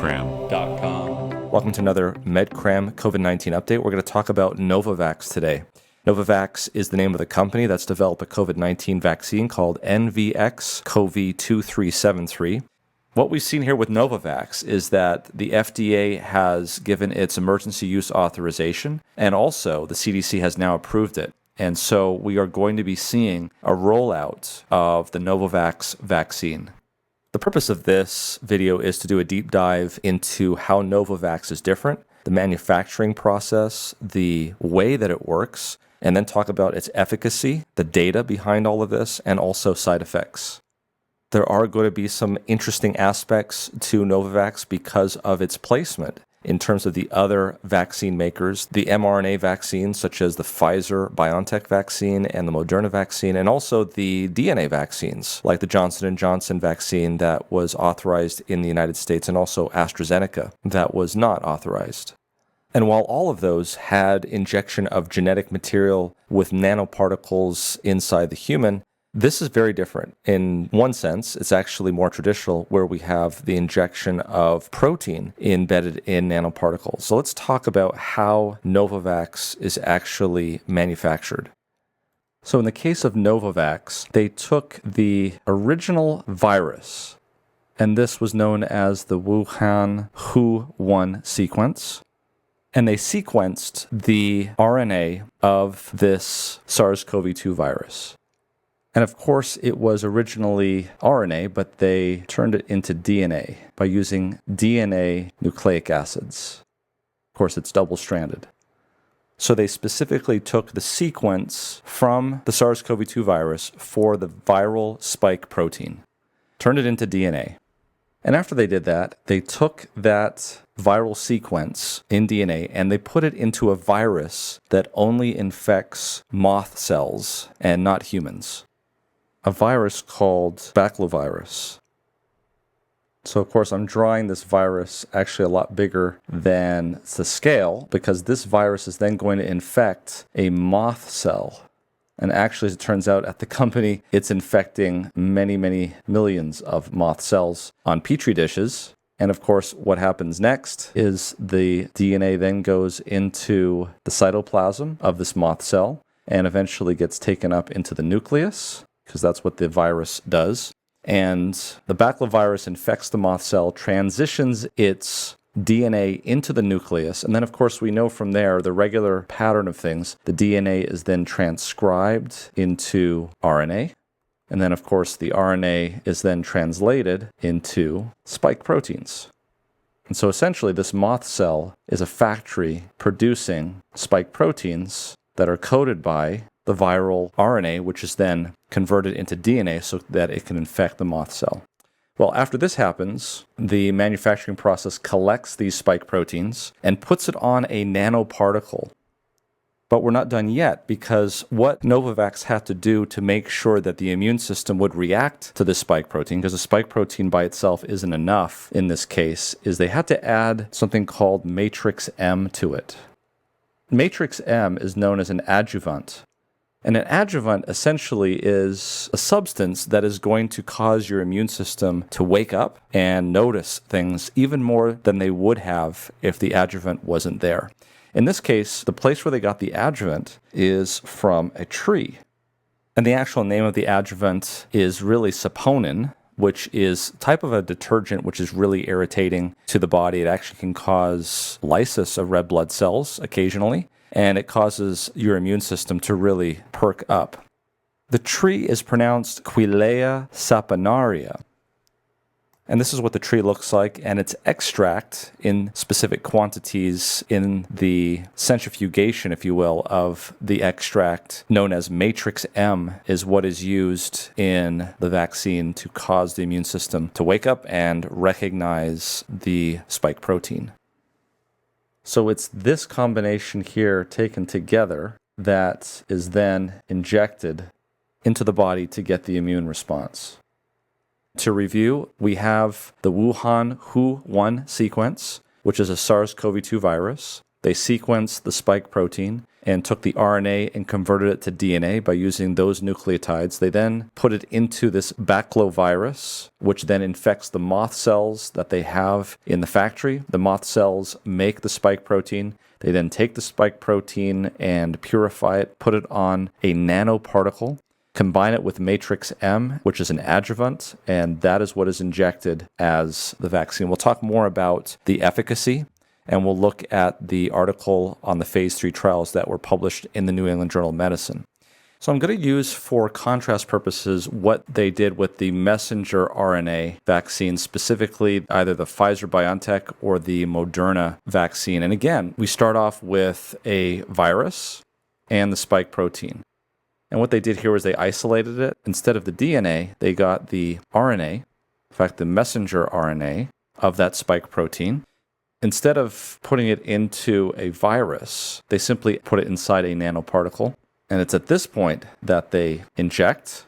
MedCram.com. Welcome to another MedCram COVID-19 update. We're going to talk about Novavax today. Novavax is the name of the company that's developed a COVID-19 vaccine called NVX-CoV2373. What we've seen here with Novavax is that the FDA has given its emergency use authorization, and also the CDC has now approved it. And so we are going to be seeing a rollout of the Novavax vaccine. The purpose of this video is to do a deep dive into how Novavax is different, the manufacturing process, the way that it works, and then talk about its efficacy, the data behind all of this, and also side effects. There are going to be some interesting aspects to Novavax because of its placement in terms of the other vaccine makers, the mRNA vaccines such as the Pfizer-BioNTech vaccine and the Moderna vaccine, and also the DNA vaccines like the Johnson & Johnson vaccine that was authorized in the United States and also AstraZeneca that was not authorized. And while all of those had injection of genetic material with nanoparticles inside the human, this is very different. In one sense, it's actually more traditional where we have the injection of protein embedded in nanoparticles. So let's talk about how Novavax is actually manufactured. So in the case of Novavax, they took the original virus, and this was known as the Wuhan Hu-1 sequence, and they sequenced the RNA of this SARS-CoV-2 virus. And of course, it was originally RNA, but they turned it into DNA by using DNA nucleic acids. Of course, it's double-stranded. So they specifically took the sequence from the SARS-CoV-2 virus for the viral spike protein, turned it into DNA. And after they did that, they took that viral sequence in DNA and they put it into a virus that only infects moth cells and not humans. A virus called baculovirus. So of course I'm drawing this virus actually a lot bigger than the scale because this virus is then going to infect a moth cell. And actually, as it turns out, at the company, it's infecting many, many millions of moth cells on petri dishes. And of course, what happens next is the DNA then goes into the cytoplasm of this moth cell and eventually gets taken up into the nucleus, because that's what the virus does. And the baculovirus infects the moth cell, transitions its DNA into the nucleus, and then of course we know from there the regular pattern of things. The DNA is then transcribed into RNA, and then of course the RNA is then translated into spike proteins. And so essentially this moth cell is a factory producing spike proteins that are coded by the viral RNA, which is then converted into DNA so that it can infect the moth cell. Well, after this happens, the manufacturing process collects these spike proteins and puts it on a nanoparticle. But we're not done yet, because what Novavax had to do to make sure that the immune system would react to this spike protein, because the spike protein by itself isn't enough in this case, is they had to add something called matrix M to it. Matrix M is known as an adjuvant. And an adjuvant essentially is a substance that is going to cause your immune system to wake up and notice things even more than they would have if the adjuvant wasn't there. In this case, the place where they got the adjuvant is from a tree. And the actual name of the adjuvant is really saponin, which is a type of a detergent which is really irritating to the body. It actually can cause lysis of red blood cells occasionally, and it causes your immune system to really perk up. The tree is pronounced Quilea saponaria. And this is what the tree looks like, and its extract in specific quantities in the centrifugation, if you will, of the extract known as matrix M is what is used in the vaccine to cause the immune system to wake up and recognize the spike protein. So it's this combination here taken together that is then injected into the body to get the immune response. To review, we have the Wuhan Hu-1 sequence, which is a SARS-CoV-2 virus. They sequence the spike protein, and took the RNA and converted it to DNA by using those nucleotides. They then put it into this baculovirus, which then infects the moth cells that they have in the factory. The moth cells make the spike protein. They then take the spike protein and purify it, put it on a nanoparticle, combine it with matrix M, which is an adjuvant, and that is what is injected as the vaccine. We'll talk more about the efficacy, and we'll look at the article on the phase 3 trials that were published in the New England Journal of Medicine. So I'm going to use, for contrast purposes, what they did with the messenger RNA vaccine, specifically either the Pfizer-BioNTech or the Moderna vaccine. And again, we start off with a virus and the spike protein. And what they did here was they isolated it. Instead of the DNA, they got the RNA, in fact, the messenger RNA of that spike protein. Instead of putting it into a virus, they simply put it inside a nanoparticle. And it's at this point that they inject,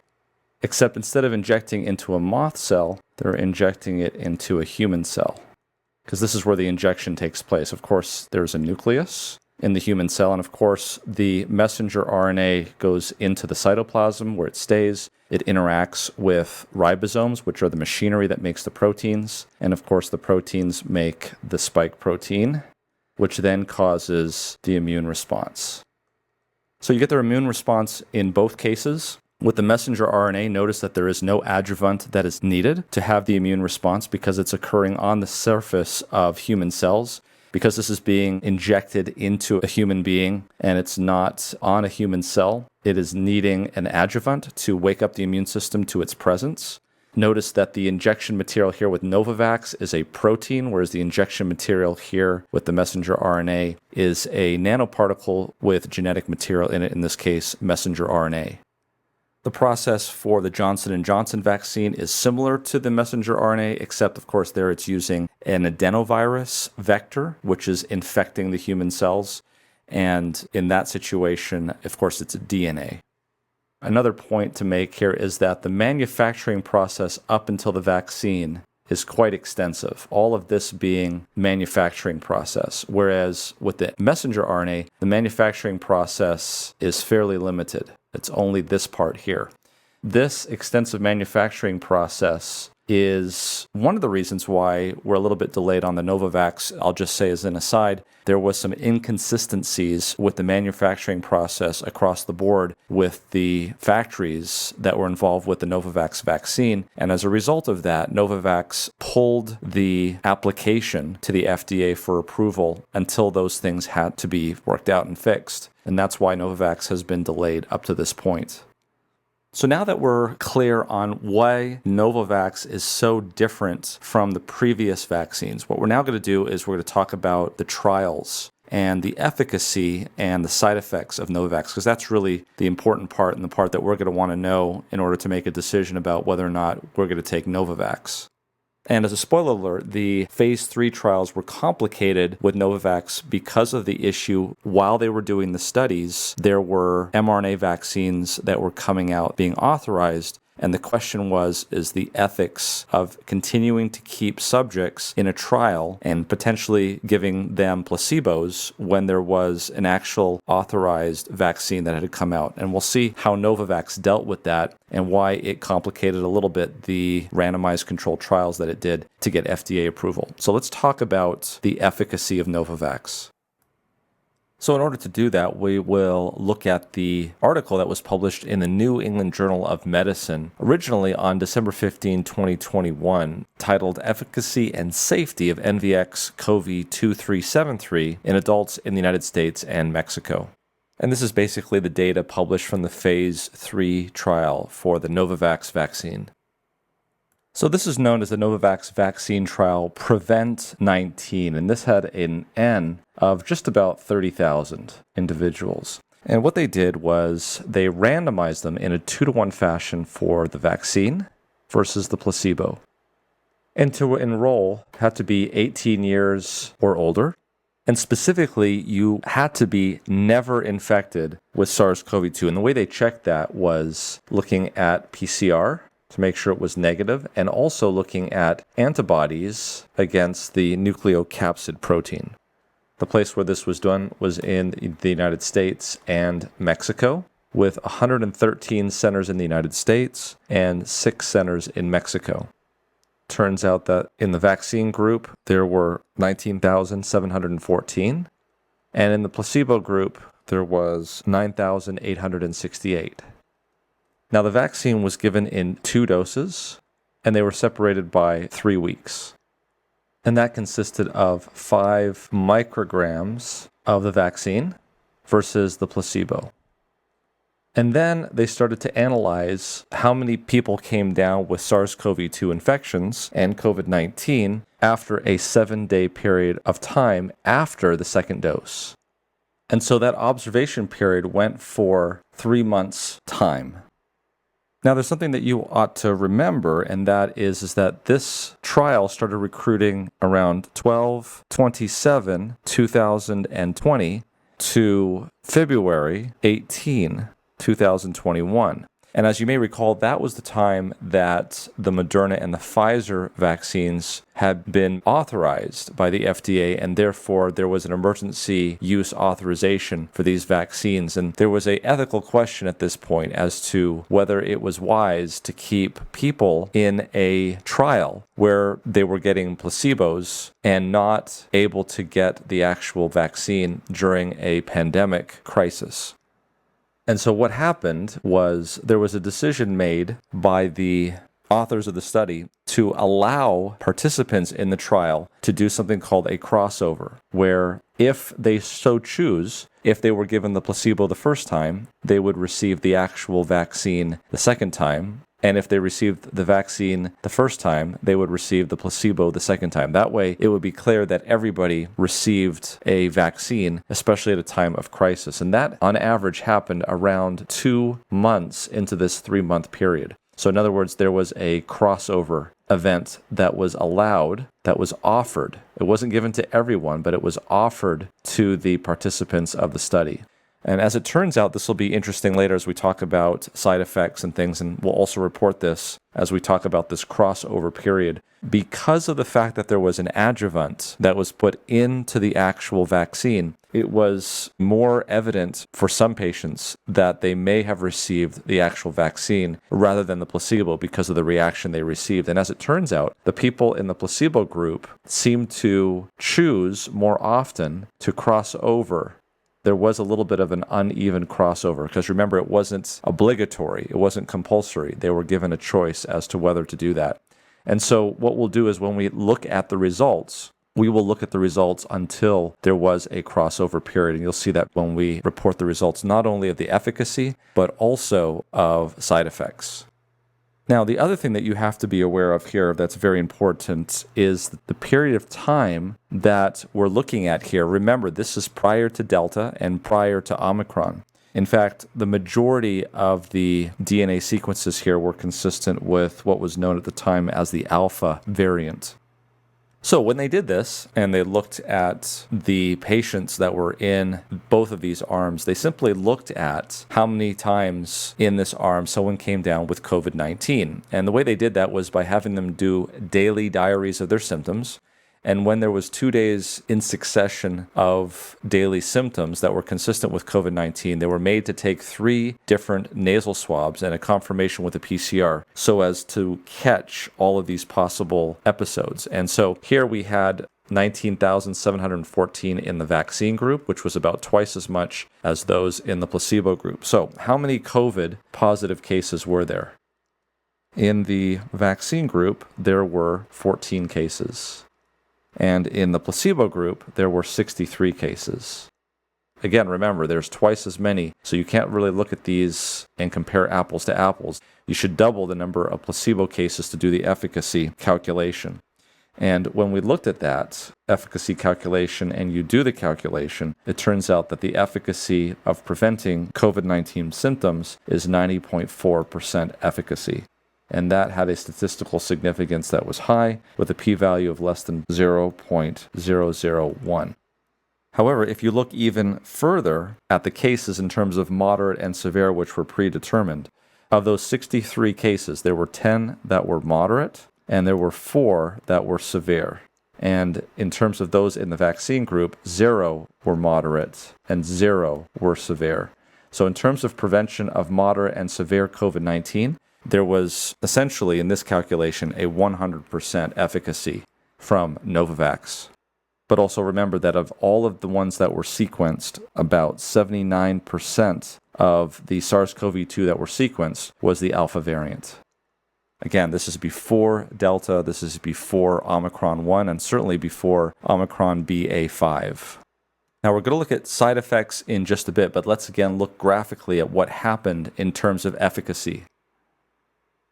except instead of injecting into a moth cell, they're injecting it into a human cell, because this is where the injection takes place. Of course, there's a nucleus in the human cell, and of course, the messenger RNA goes into the cytoplasm where it stays. It interacts with ribosomes, which are the machinery that makes the proteins, and of course, the proteins make the spike protein, which then causes the immune response. So you get their immune response in both cases. With the messenger RNA, notice that there is no adjuvant that is needed to have the immune response because it's occurring on the surface of human cells. Because this is being injected into a human being and it's not on a human cell, it is needing an adjuvant to wake up the immune system to its presence. Notice that the injection material here with Novavax is a protein, whereas the injection material here with the messenger RNA is a nanoparticle with genetic material in it, in this case, messenger RNA. The process for the Johnson & Johnson vaccine is similar to the messenger RNA, except, of course, there it's using an adenovirus vector, which is infecting the human cells. And in that situation, of course, it's a DNA. Another point to make here is that the manufacturing process up until the vaccine is quite extensive, all of this being manufacturing process, whereas with the messenger RNA, the manufacturing process is fairly limited. It's only this part here. This extensive manufacturing process is one of the reasons why we're a little bit delayed on the Novavax. I'll just say as an aside, there was some inconsistencies with the manufacturing process across the board with the factories that were involved with the Novavax vaccine. And as a result of that, Novavax pulled the application to the FDA for approval until those things had to be worked out and fixed. And that's why Novavax has been delayed up to this point. So now that we're clear on why Novavax is so different from the previous vaccines, what we're now going to do is we're going to talk about the trials and the efficacy and the side effects of Novavax, because that's really the important part and the part that we're going to want to know in order to make a decision about whether or not we're going to take Novavax. And as a spoiler alert, the phase 3 trials were complicated with Novavax because of the issue. While they were doing the studies, there were mRNA vaccines that were coming out being authorized. And the question is the ethics of continuing to keep subjects in a trial and potentially giving them placebos when there was an actual authorized vaccine that had come out. And we'll see how Novavax dealt with that and why it complicated a little bit the randomized controlled trials that it did to get FDA approval. So let's talk about the efficacy of Novavax. So in order to do that, we will look at the article that was published in the New England Journal of Medicine, originally on December 15, 2021, titled Efficacy and Safety of NVX-CoV2373 in Adults in the United States and Mexico. And this is basically the data published from the Phase 3 trial for the Novavax vaccine. So this is known as the Novavax vaccine trial PREVENT-19, and this had an N of just about 30,000 individuals. And what they did was they randomized them in a 2-to-1 fashion for the vaccine versus the placebo. And to enroll, had to be 18 years or older. And specifically, you had to be never infected with SARS-CoV-2. And the way they checked that was looking at PCR to make sure it was negative, and also looking at antibodies against the nucleocapsid protein. The place where this was done was in the United States and Mexico, with 113 centers in the United States and 6 centers in Mexico. Turns out that in the vaccine group, there were 19,714, and in the placebo group, there was 9,868. Now, the vaccine was given in 2 doses, and they were separated by 3 weeks. And that consisted of 5 micrograms of the vaccine versus the placebo. And then they started to analyze how many people came down with SARS-CoV-2 infections and COVID-19 after a 7-day period of time after the second dose. And so that observation period went for 3 months' time. Now, there's something that you ought to remember, and that is that this trial started recruiting around 12/27/2020 to February 18, 2021. And as you may recall, that was the time that the Moderna and the Pfizer vaccines had been authorized by the FDA, and therefore there was an emergency use authorization for these vaccines. And there was an ethical question at this point as to whether it was wise to keep people in a trial where they were getting placebos and not able to get the actual vaccine during a pandemic crisis. And so what happened was there was a decision made by the authors of the study to allow participants in the trial to do something called a crossover, where if they so choose, if they were given the placebo the first time, they would receive the actual vaccine the second time. And if they received the vaccine the first time, they would receive the placebo the second time. That way, it would be clear that everybody received a vaccine, especially at a time of crisis. And that, on average, happened around 2 months into this 3-month period. So in other words, there was a crossover event that was allowed, that was offered. It wasn't given to everyone, but it was offered to the participants of the study. And as it turns out, this will be interesting later as we talk about side effects and things, and we'll also report this as we talk about this crossover period. Because of the fact that there was an adjuvant that was put into the actual vaccine, it was more evident for some patients that they may have received the actual vaccine rather than the placebo because of the reaction they received. And as it turns out, the people in the placebo group seemed to choose more often to cross over. There was a little bit of an uneven crossover because remember, it wasn't obligatory, it wasn't compulsory. They were given a choice as to whether to do that. And so what we'll do is when we look at the results, we will look at the results until there was a crossover period. And you'll see that when we report the results, not only of the efficacy, but also of side effects. Now, the other thing that you have to be aware of here that's very important is the period of time that we're looking at here. Remember, this is prior to Delta and prior to Omicron. In fact, the majority of the DNA sequences here were consistent with what was known at the time as the Alpha variant. So when they did this and they looked at the patients that were in both of these arms, they simply looked at how many times in this arm someone came down with COVID-19. And the way they did that was by having them do daily diaries of their symptoms. And when there was 2 days in succession of daily symptoms that were consistent with COVID-19, they were made to take 3 different nasal swabs and a confirmation with a PCR so as to catch all of these possible episodes. And so here we had 19,714 in the vaccine group, which was about twice as much as those in the placebo group. So how many COVID positive cases were there? In the vaccine group, there were 14 cases. And in the placebo group, there were 63 cases. Again, remember, there's twice as many, so you can't really look at these and compare apples to apples. You should double the number of placebo cases to do the efficacy calculation. And when we looked at that efficacy calculation and you do the calculation, it turns out that the efficacy of preventing COVID-19 symptoms is 90.4% efficacy. And that had a statistical significance that was high, with a p-value of less than 0.001. However, if you look even further at the cases in terms of moderate and severe, which were predetermined, of those 63 cases, there were 10 that were moderate, and there were 4 that were severe. And in terms of those in the vaccine group, 0 were moderate and 0 were severe. So in terms of prevention of moderate and severe COVID-19, there was essentially in this calculation a 100% efficacy from Novavax. But also remember that of all of the ones that were sequenced, about 79% of the SARS-CoV-2 that were sequenced was the alpha variant. Again, this is before Delta, this is before Omicron 1, and certainly before Omicron BA5. Now we're going to look at side effects in just a bit, but let's again look graphically at what happened in terms of efficacy.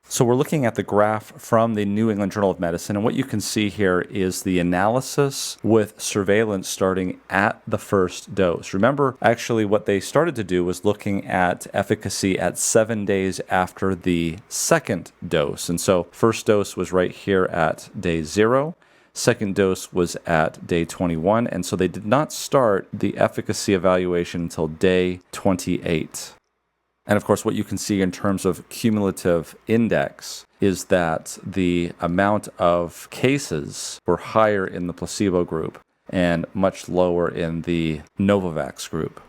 So we're looking at the graph from the New England Journal of Medicine, and what you can see here is the analysis with surveillance starting at the first dose. Remember, actually what they started to do was looking at efficacy at 7 days after the second dose. And so first dose was right here at day 0. Second dose was at day 21, and so they did not start the efficacy evaluation until day 28. And of course, what you can see in terms of cumulative index is that the amount of cases were higher in the placebo group and much lower in the Novavax group.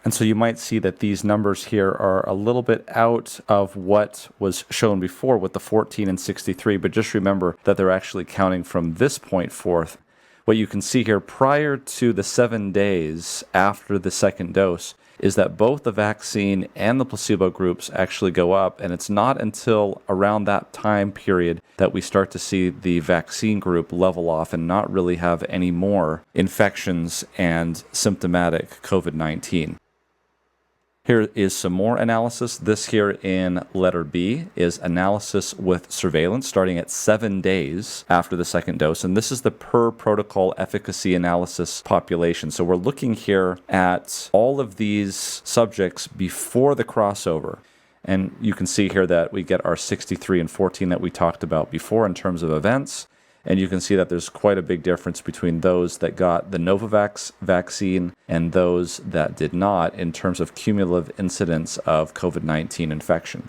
And so you might see that these numbers here are a little bit out of what was shown before with the 14 and 63, but just remember that they're actually counting from this point forth. What you can see here prior to the 7 days after the second dose is that both the vaccine and the placebo groups actually go up, and it's not until around that time period that we start to see the vaccine group level off and not really have any more infections and symptomatic COVID-19. Here is some more analysis. This here in letter B is analysis with surveillance starting at 7 days after the second dose. And this is the per protocol efficacy analysis population. So we're looking here at all of these subjects before the crossover. And you can see here that we get our 63 and 14 that we talked about before in terms of events. And you can see that there's quite a big difference between those that got the Novavax vaccine and those that did not in terms of cumulative incidence of COVID-19 infection.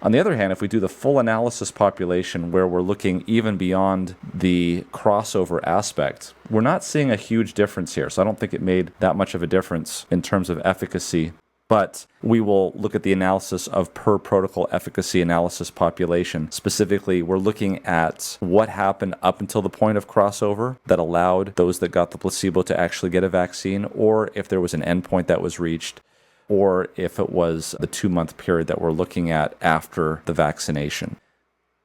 On the other hand, if we do the full analysis population where we're looking even beyond the crossover aspect, we're not seeing a huge difference here. So I don't think it made that much of a difference in terms of efficacy. But we will look at the analysis of per protocol efficacy analysis population. Specifically, we're looking at what happened up until the point of crossover that allowed those that got the placebo to actually get a vaccine, or if there was an endpoint that was reached, or if it was the 2-month period that we're looking at after the vaccination.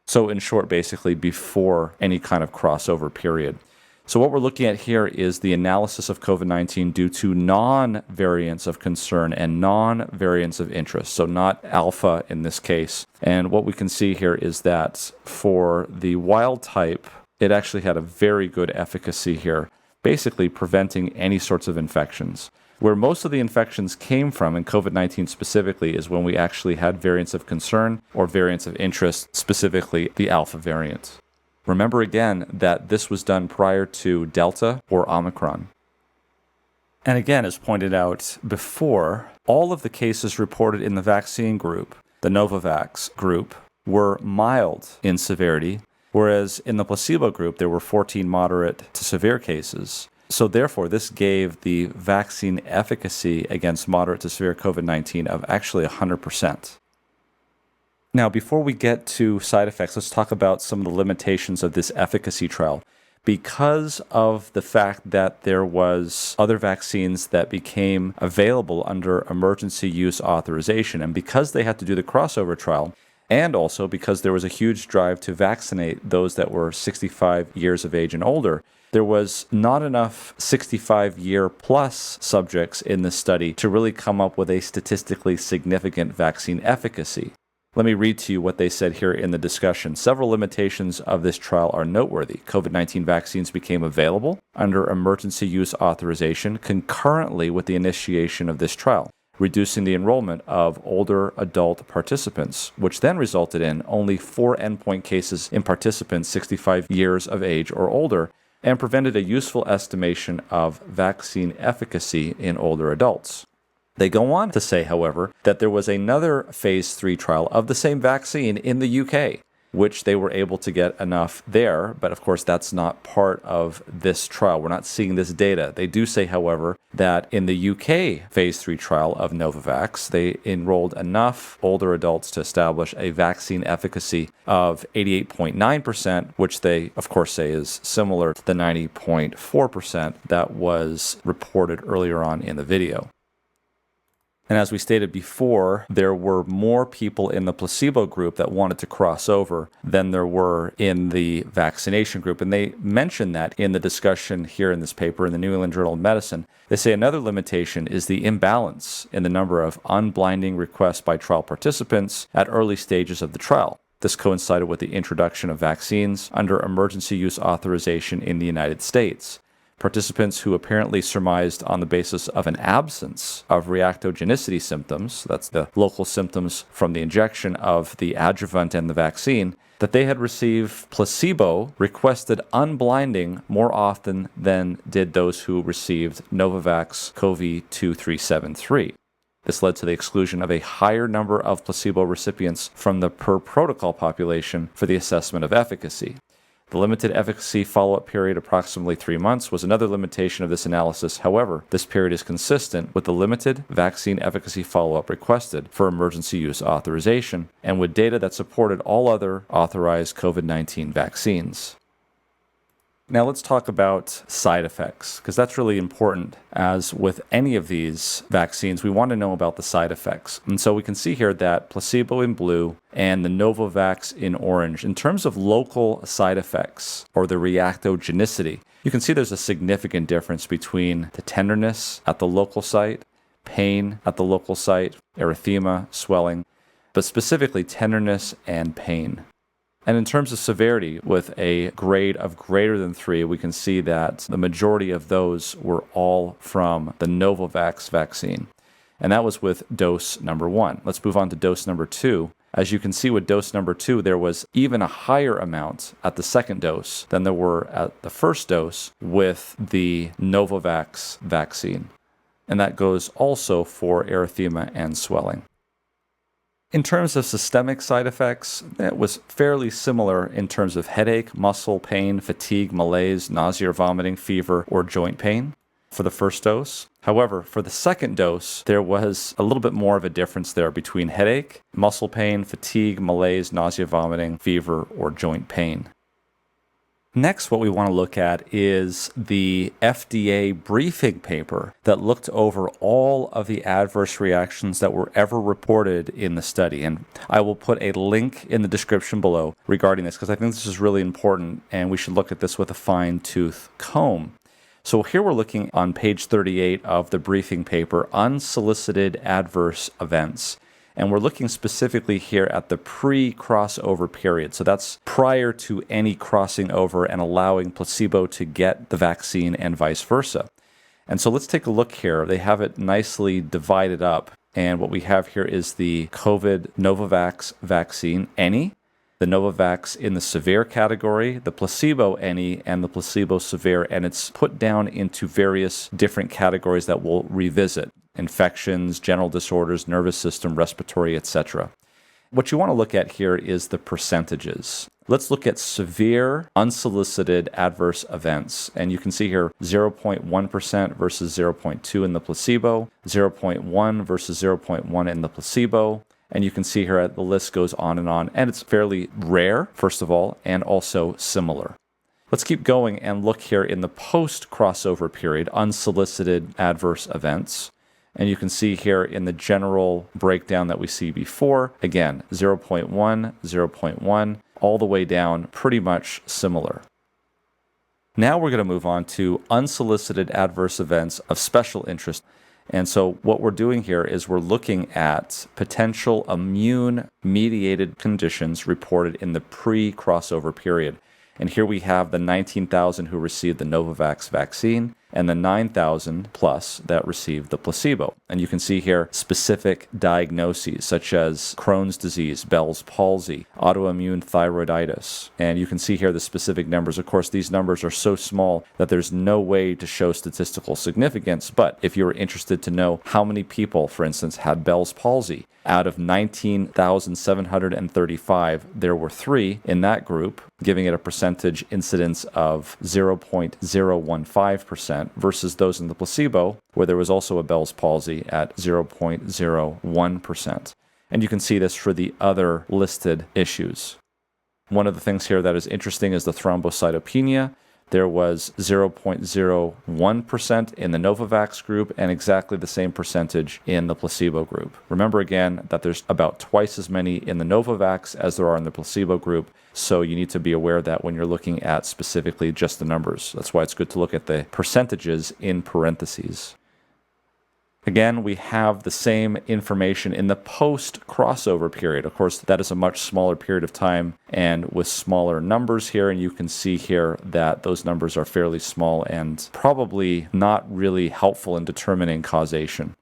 So in short, basically before any kind of crossover period. So what we're looking at here is the analysis of COVID-19 due to non-variants of concern and non-variants of interest, so not alpha in this case. And what we can see here is that for the wild type, it actually had a very good efficacy here, basically preventing any sorts of infections. Where most of the infections came from, in COVID-19 specifically, is when we actually had variants of concern or variants of interest, specifically the alpha variant. Remember again that this was done prior to Delta or Omicron. And again, as pointed out before, all of the cases reported in the vaccine group, the Novavax group, were mild in severity, whereas in the placebo group, there were 14 moderate to severe cases. So therefore, this gave the vaccine efficacy against moderate to severe COVID-19 of actually 100%. Now, before we get to side effects, let's talk about some of the limitations of this efficacy trial. Because of the fact that there was other vaccines that became available under emergency use authorization, and because they had to do the crossover trial, and also because there was a huge drive to vaccinate those that were 65 years of age and older, there was not enough 65-year-plus subjects in this study to really come up with a statistically significant vaccine efficacy. Let me read to you what they said here in the discussion. Several limitations of this trial are noteworthy. COVID-19 vaccines became available under emergency use authorization concurrently with the initiation of this trial, reducing the enrollment of older adult participants, which then resulted in only 4 endpoint cases in participants 65 years of age or older, and prevented a useful estimation of vaccine efficacy in older adults. They go on to say, however, that there was another phase 3 trial of the same vaccine in the UK, which they were able to get enough there. But of course, that's not part of this trial. We're not seeing this data. They do say, however, that in the UK phase 3 trial of Novavax, they enrolled enough older adults to establish a vaccine efficacy of 88.9%, which they, of course, say is similar to the 90.4% that was reported earlier on in the video. And as we stated before, there were more people in the placebo group that wanted to cross over than there were in the vaccination group. And they mention that in the discussion here in this paper in the New England Journal of Medicine. They say another limitation is the imbalance in the number of unblinding requests by trial participants at early stages of the trial. This coincided with the introduction of vaccines under emergency use authorization in the United States. Participants who apparently surmised on the basis of an absence of reactogenicity symptoms, that's the local symptoms from the injection of the adjuvant and the vaccine, that they had received placebo requested unblinding more often than did those who received Novavax CoV-2373. This led to the exclusion of a higher number of placebo recipients from the per-protocol population for the assessment of efficacy. The limited efficacy follow-up period, approximately 3 months, was another limitation of this analysis. However, this period is consistent with the limited vaccine efficacy follow-up requested for emergency use authorization and with data that supported all other authorized COVID-19 vaccines. Now let's talk about side effects, because that's really important. As with any of these vaccines, we want to know about the side effects. And so we can see here that placebo in blue and the Novavax in orange, in terms of local side effects or the reactogenicity, you can see there's a significant difference between the tenderness at the local site, pain at the local site, erythema, swelling, but specifically tenderness and pain. And in terms of severity, with a grade of greater than 3, we can see that the majority of those were all from the Novavax vaccine. And that was with dose number 1. Let's move on to dose number 2. As you can see with dose number 2, there was even a higher amount at the second dose than there were at the first dose with the Novavax vaccine. And that goes also for erythema and swelling. In terms of systemic side effects, it was fairly similar in terms of headache, muscle pain, fatigue, malaise, nausea, vomiting, fever, or joint pain for the first dose. However, for the second dose, there was a little bit more of a difference there between headache, muscle pain, fatigue, malaise, nausea, vomiting, fever, or joint pain. Next, what we want to look at is the FDA briefing paper that looked over all of the adverse reactions that were ever reported in the study. And I will put a link in the description below regarding this, because I think this is really important and we should look at this with a fine-tooth comb. So here we're looking on page 38 of the briefing paper, unsolicited adverse events. And we're looking specifically here at the pre-crossover period. So that's prior to any crossing over and allowing placebo to get the vaccine and vice versa. And so let's take a look here. They have it nicely divided up. And what we have here is the COVID Novavax vaccine, any, the Novavax in the severe category, the placebo any, and the placebo severe. And it's put down into various different categories that we'll revisit. Infections, general disorders, nervous system, respiratory, etc. What you want to look at here is the percentages. Let's look at severe unsolicited adverse events. And you can see here 0.1% versus 0.2 in the placebo, 0.1 versus 0.1 in the placebo. And you can see here the list goes on, and it's fairly rare, first of all, and also similar. Let's keep going and look here in the post-crossover period, unsolicited adverse events. And you can see here in the general breakdown that we see before, again, 0.1, 0.1, all the way down, pretty much similar. Now we're going to move on to unsolicited adverse events of special interest. And so what we're doing here is we're looking at potential immune-mediated conditions reported in the pre-crossover period. And here we have the 19,000 who received the Novavax vaccine and the 9,000 plus that received the placebo. And you can see here specific diagnoses such as Crohn's disease, Bell's palsy, autoimmune thyroiditis. And you can see here the specific numbers. Of course, these numbers are so small that there's no way to show statistical significance. But if you're interested to know how many people, for instance, had Bell's palsy, Out of 19,735, there were 3 in that group, giving it a percentage incidence of 0.015% versus those in the placebo, where there was also a Bell's palsy at 0.01%. And you can see this for the other listed issues. One of the things here that is interesting is the thrombocytopenia. There was 0.01% in the Novavax group and exactly the same percentage in the placebo group. Remember again that there's about twice as many in the Novavax as there are in the placebo group, so you need to be aware of that when you're looking at specifically just the numbers. That's why it's good to look at the percentages in parentheses. Again, we have the same information in the post-crossover period. Of course, that is a much smaller period of time and with smaller numbers here, and you can see here that those numbers are fairly small and probably not really helpful in determining causation.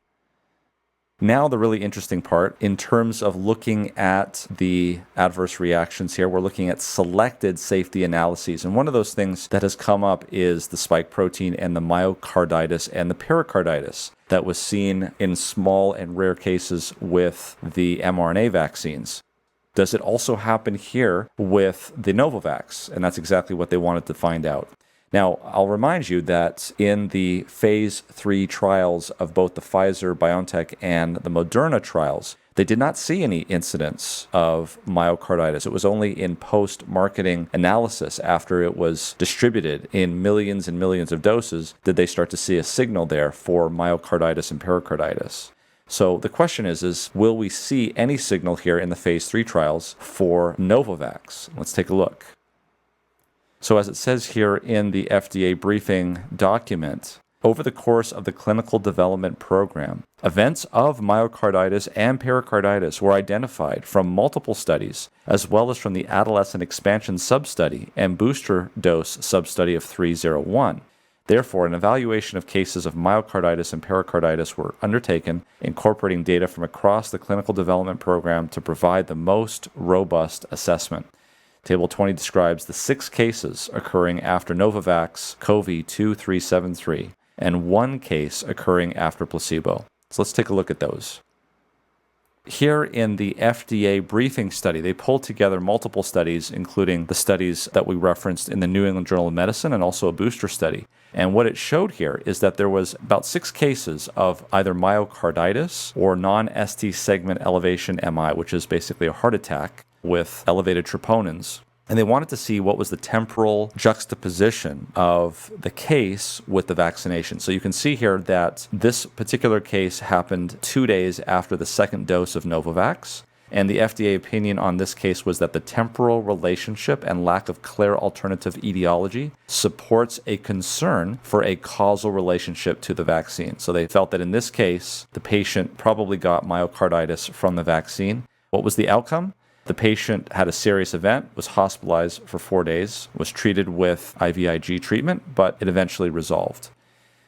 Now, the really interesting part, in terms of looking at the adverse reactions here, we're looking at selected safety analyses. And one of those things that has come up is the spike protein and the myocarditis and the pericarditis that was seen in small and rare cases with the mRNA vaccines. Does it also happen here with the Novavax? And that's exactly what they wanted to find out. Now, I'll remind you that in the phase 3 trials of both the Pfizer-BioNTech and the Moderna trials, they did not see any incidents of myocarditis. It was only in post-marketing analysis after it was distributed in millions and millions of doses did they start to see a signal there for myocarditis and pericarditis. So the question is will we see any signal here in the phase 3 trials for Novavax? Let's take a look. So as it says here in the FDA briefing document, over the course of the clinical development program, events of myocarditis and pericarditis were identified from multiple studies, as well as from the adolescent expansion substudy and booster dose substudy of 301. Therefore, an evaluation of cases of myocarditis and pericarditis were undertaken, incorporating data from across the clinical development program to provide the most robust assessment. Table 20 describes the 6 cases occurring after Novavax CoV-2373 and 1 case occurring after placebo. So let's take a look at those. Here in the FDA briefing study, they pulled together multiple studies, including the studies that we referenced in the New England Journal of Medicine and also a booster study. And what it showed here is that there was about 6 cases of either myocarditis or non-ST segment elevation MI, which is basically a heart attack with elevated troponins. And they wanted to see what was the temporal juxtaposition of the case with the vaccination. So you can see here that this particular case happened 2 days after the second dose of Novavax. And the FDA opinion on this case was that the temporal relationship and lack of clear alternative etiology supports a concern for a causal relationship to the vaccine. So they felt that in this case, the patient probably got myocarditis from the vaccine. What was the outcome? The patient had a serious event, was hospitalized for 4 days, was treated with IVIG treatment, but it eventually resolved.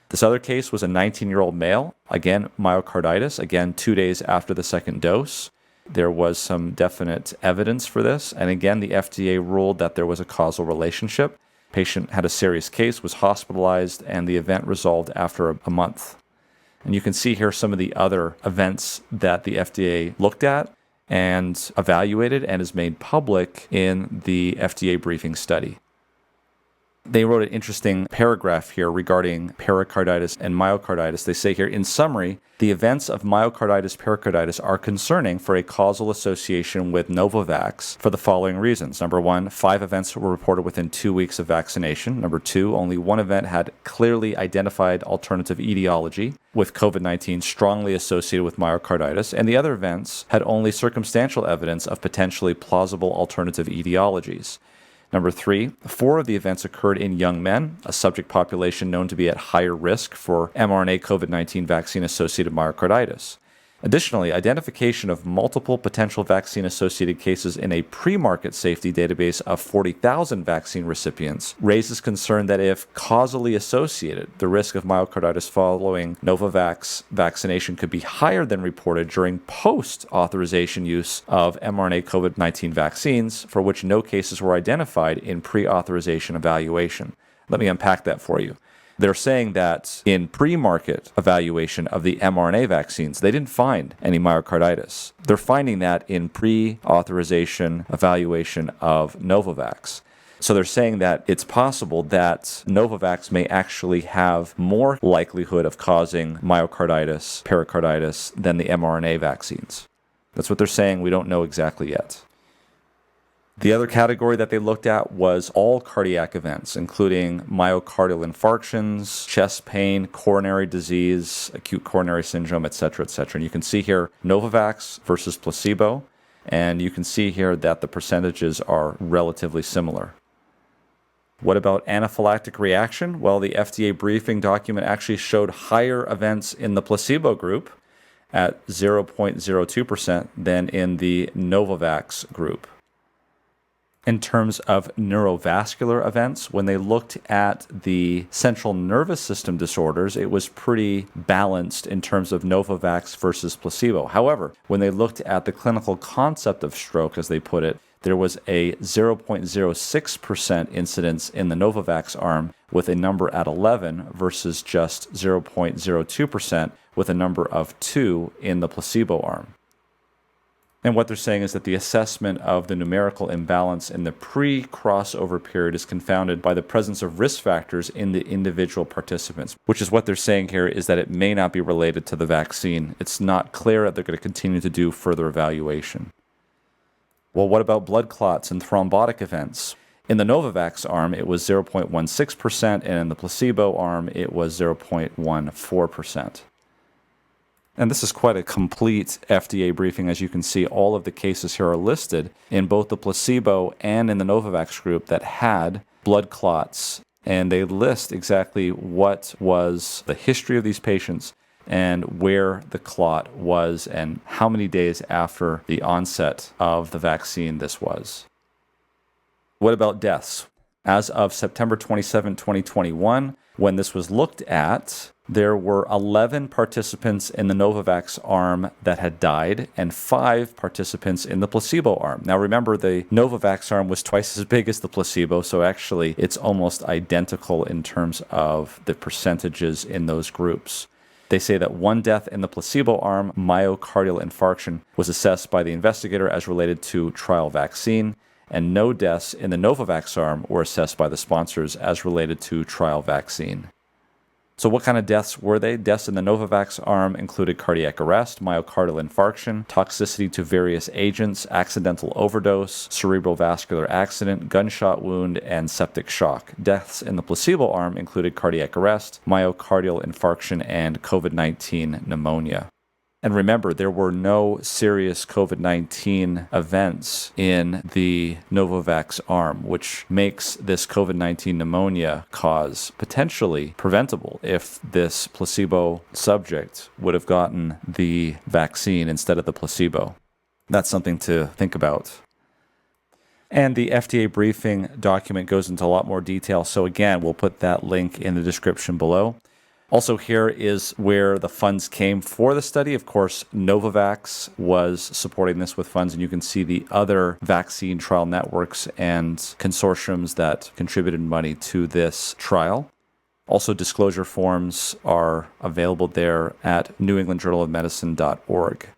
This other case was a 19-year-old male, again, myocarditis, again, 2 days after the second dose. There was some definite evidence for this, and again, the FDA ruled that there was a causal relationship. Patient had a serious case, was hospitalized, and the event resolved after a month. And you can see here some of the other events that the FDA looked at and evaluated and is made public in the FDA briefing study. They wrote an interesting paragraph here regarding pericarditis and myocarditis. They say here, in summary, the events of myocarditis pericarditis are concerning for a causal association with Novavax for the following reasons. Number 1, 5 events were reported within 2 weeks of vaccination. Number 2, only 1 event had clearly identified alternative etiology, with COVID-19 strongly associated with myocarditis, and the other events had only circumstantial evidence of potentially plausible alternative etiologies. Number 3, 4 of the events occurred in young men, a subject population known to be at higher risk for mRNA COVID-19 vaccine-associated myocarditis. Additionally, identification of multiple potential vaccine-associated cases in a pre-market safety database of 40,000 vaccine recipients raises concern that if causally associated, the risk of myocarditis following Novavax vaccination could be higher than reported during post-authorization use of mRNA COVID-19 vaccines, for which no cases were identified in pre-authorization evaluation. Let me unpack that for you. They're saying that in pre-market evaluation of the mRNA vaccines, they didn't find any myocarditis. They're finding that in pre-authorization evaluation of Novavax. So they're saying that it's possible that Novavax may actually have more likelihood of causing myocarditis, pericarditis than the mRNA vaccines. That's what they're saying. We don't know exactly yet. The other category that they looked at was all cardiac events, including myocardial infarctions, chest pain, coronary disease, acute coronary syndrome, etc., etc. And you can see here Novavax versus placebo, and you can see here that the percentages are relatively similar. What about anaphylactic reaction? Well, the FDA briefing document actually showed higher events in the placebo group at 0.02% than in the Novavax group. In terms of neurovascular events, when they looked at the central nervous system disorders, it was pretty balanced in terms of Novavax versus placebo. However, when they looked at the clinical concept of stroke, as they put it, there was a 0.06% incidence in the Novavax arm with a number at 11 versus just 0.02% with a number of 2 in the placebo arm. And what they're saying is that the assessment of the numerical imbalance in the pre-crossover period is confounded by the presence of risk factors in the individual participants, which is what they're saying here is that it may not be related to the vaccine. It's not clear that they're going to continue to do further evaluation. Well, what about blood clots and thrombotic events? In the Novavax arm, it was 0.16%, and in the placebo arm, it was 0.14%. And this is quite a complete FDA briefing. As you can see, all of the cases here are listed in both the placebo and in the Novavax group that had blood clots. And they list exactly what was the history of these patients and where the clot was and how many days after the onset of the vaccine this was. What about deaths? As of September 27, 2021, when this was looked at, there were 11 participants in the Novavax arm that had died and 5 participants in the placebo arm. Now remember, the Novavax arm was twice as big as the placebo, so actually it's almost identical in terms of the percentages in those groups. They say that 1 death in the placebo arm, myocardial infarction, was assessed by the investigator as related to trial vaccine, and no deaths in the Novavax arm were assessed by the sponsors as related to trial vaccine. So what kind of deaths were they? Deaths in the Novavax arm included cardiac arrest, myocardial infarction, toxicity to various agents, accidental overdose, cerebral vascular accident, gunshot wound, and septic shock. Deaths in the placebo arm included cardiac arrest, myocardial infarction, and COVID-19 pneumonia. And remember, there were no serious COVID-19 events in the Novavax arm, which makes this COVID-19 pneumonia cause potentially preventable if this placebo subject would have gotten the vaccine instead of the placebo. That's something to think about. And the FDA briefing document goes into a lot more detail. So again, we'll put that link in the description below. Also here is where the funds came for the study. Of course, Novavax was supporting this with funds, and you can see the other vaccine trial networks and consortiums that contributed money to this trial. Also, disclosure forms are available there at newenglandjournalofmedicine.org.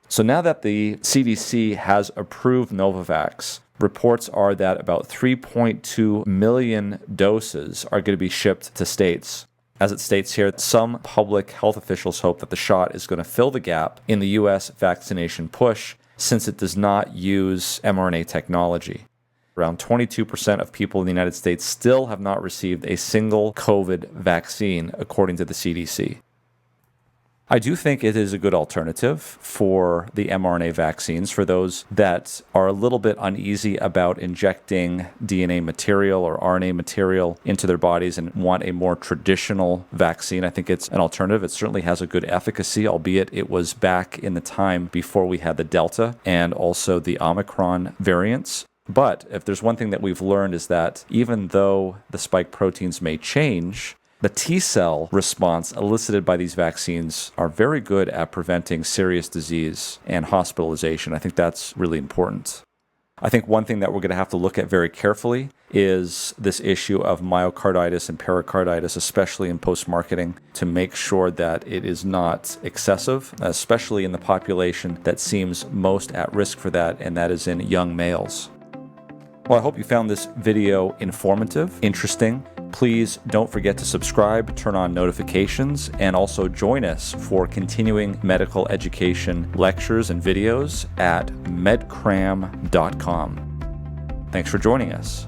So now that the CDC has approved Novavax, reports are that about 3.2 million doses are going to be shipped to states. As it states here, some public health officials hope that the shot is going to fill the gap in the U.S. vaccination push since it does not use mRNA technology. Around 22% of people in the United States still have not received a single COVID vaccine, according to the CDC. I do think it is a good alternative for the mRNA vaccines for those that are a little bit uneasy about injecting DNA material or RNA material into their bodies and want a more traditional vaccine. I think it's an alternative. It certainly has a good efficacy, albeit it was back in the time before we had the Delta and also the Omicron variants. But if there's one thing that we've learned is that even though the spike proteins may change, the T-cell response elicited by these vaccines are very good at preventing serious disease and hospitalization. I think that's really important. I think one thing that we're going to have to look at very carefully is this issue of myocarditis and pericarditis, especially in post-marketing, to make sure that it is not excessive, especially in the population that seems most at risk for that, and that is in young males. Well, I hope you found this video informative, interesting. Please don't forget to subscribe, turn on notifications, and also join us for continuing medical education lectures and videos at medcram.com. Thanks for joining us.